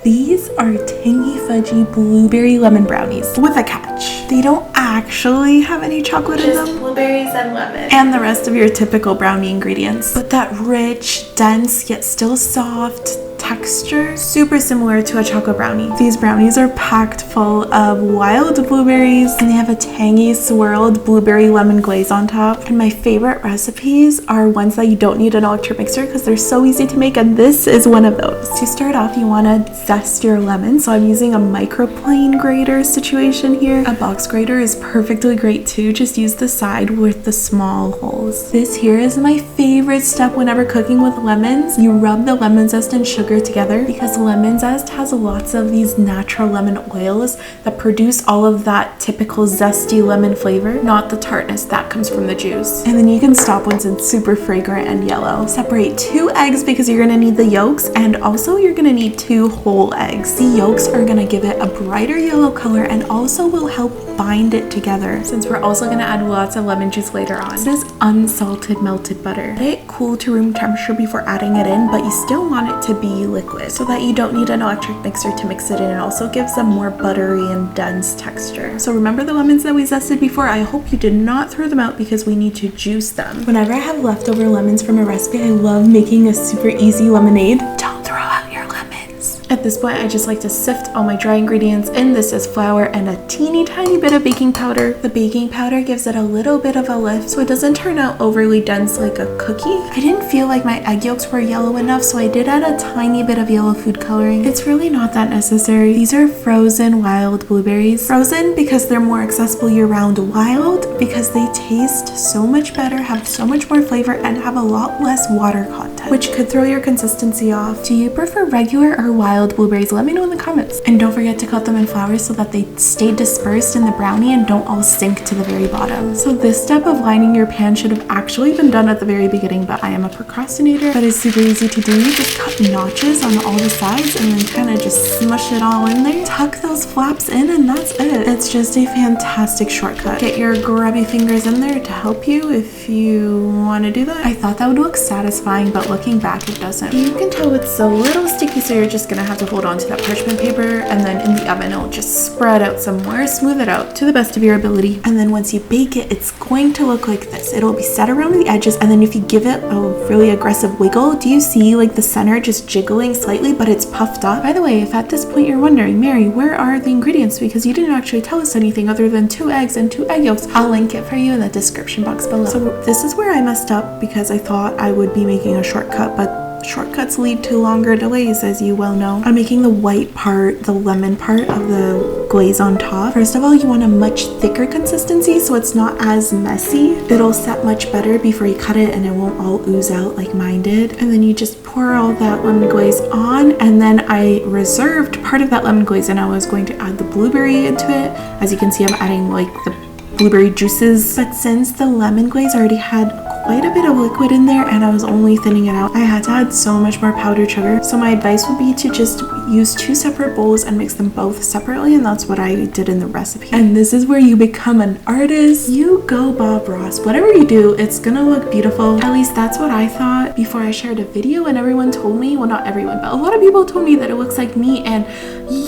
These are tangy fudgy blueberry lemon brownies with a catch. They don't actually have any chocolate in them. Just blueberries and lemon. And the rest of your typical brownie ingredients. But that rich, dense, yet still soft texture, super similar to a chocolate brownie. These brownies are packed full of wild blueberries and they have a tangy swirled blueberry lemon glaze on top. And my favorite recipes are ones that you don't need an electric mixer because they're so easy to make, and this is one of those. To start off, you want to zest your lemon, so I'm using a microplane grater situation here. A box grater is perfectly great too, just use the side with the small holes. This here is my favorite step whenever cooking with lemons. You rub the lemon zest and sugar together because lemon zest has lots of these natural lemon oils that produce all of that typical zesty lemon flavor, not the tartness that comes from the juice. And then you can stop once it's super fragrant and yellow. Separate 2 eggs because you're gonna need the yolks, and also you're gonna need 2 whole eggs. The yolks are gonna give it a brighter yellow color and also will help bind it together, since we're also gonna add lots of lemon juice later on. This is unsalted melted butter. Let it cool to room temperature before adding it in, but you still want it to be liquid so that you don't need an electric mixer to mix it in. It also gives a more buttery and dense texture. So remember the lemons that we zested before? I hope you did not throw them out because we need to juice them. Whenever I have leftover lemons from a recipe, I love making a super easy lemonade. Don't throw out your lemons. At this point, I just like to sift all my dry ingredients in. This is flour and a teeny tiny bit of baking powder. The baking powder gives it a little bit of a lift so it doesn't turn out overly dense like a cookie. I didn't feel like my egg yolks were yellow enough, so I did add a tiny bit of yellow food coloring. It's really not that necessary. These are frozen wild blueberries. Frozen because they're more accessible year-round. Wild because they taste so much better, have so much more flavor, and have a lot less water content, which could throw your consistency off. Do you prefer regular or wild blueberries? Let me know in the comments. And don't forget to cut them in flour so that they stay dispersed in the brownie and don't all sink to the very bottom. So this step of lining your pan should have actually been done at the very beginning, but I am a procrastinator. But it's super easy to do. You just cut notches on all the sides and then kind of just smush it all in there. Tuck those flaps in and that's it. It's just a fantastic shortcut. Get your grubby fingers in there to help you if you want to do that. I thought that would look satisfying, but looking back it doesn't. You can tell it's a little sticky, so you're just gonna have to hold on to that parchment paper, and then in the oven it'll just spread out some more. Smooth it out to the best of your ability, and then once you bake it, it's going to look like this. It'll be set around the edges, and then if you give it a really aggressive wiggle, do you see like the center just jiggling slightly, but it's puffed up? By the way, if at this point you're wondering, Mary, where are the ingredients, because you didn't actually tell us anything other than 2 eggs and 2 egg yolks, I'll link it for you in the description box below. So this is where I messed up because I thought I would be making a shortcut, but shortcuts lead to longer delays, as you well know. I'm making the white part, the lemon part of the glaze on top. First of all, you want a much thicker consistency so it's not as messy. It'll set much better before you cut it and it won't all ooze out like mine did. And then you just pour all that lemon glaze on, and then I reserved part of that lemon glaze and I was going to add the blueberry into it. As you can see, I'm adding like the blueberry juices, but since the lemon glaze already had quite a bit of liquid in there and I was only thinning it out, I had to add so much more powdered sugar. So my advice would be to just use 2 separate bowls and mix them both separately, and that's what I did in the recipe. And this is where you become an artist. You go Bob Ross. Whatever you do, it's gonna look beautiful. At least that's what I thought before I shared a video, and everyone told me, well, not everyone, but a lot of people told me that it looks like me, and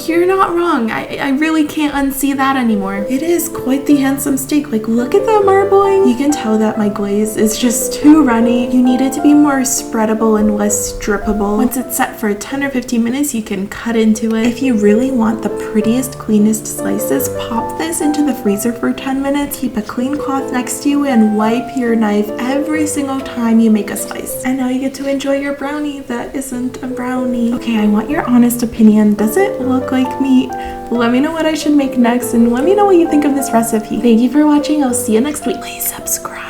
you're not wrong. I really can't unsee that anymore. It is quite the handsome steak. Like, look at that marbling. You can tell that my glaze is just too runny. You need it to be more spreadable and less drippable. Once it's set for 10 or 15 minutes, you can cut into it. If you really want the prettiest, cleanest slices, pop this into the freezer for 10 minutes. Keep a clean cloth next to you and wipe your knife every single time you make a slice. And now you get to enjoy your brownie that isn't a brownie. Okay, I want your honest opinion. Does it look like meat? Let me know what I should make next, and let me know what you think of this recipe. Thank you for watching. I'll see you next week. Please subscribe.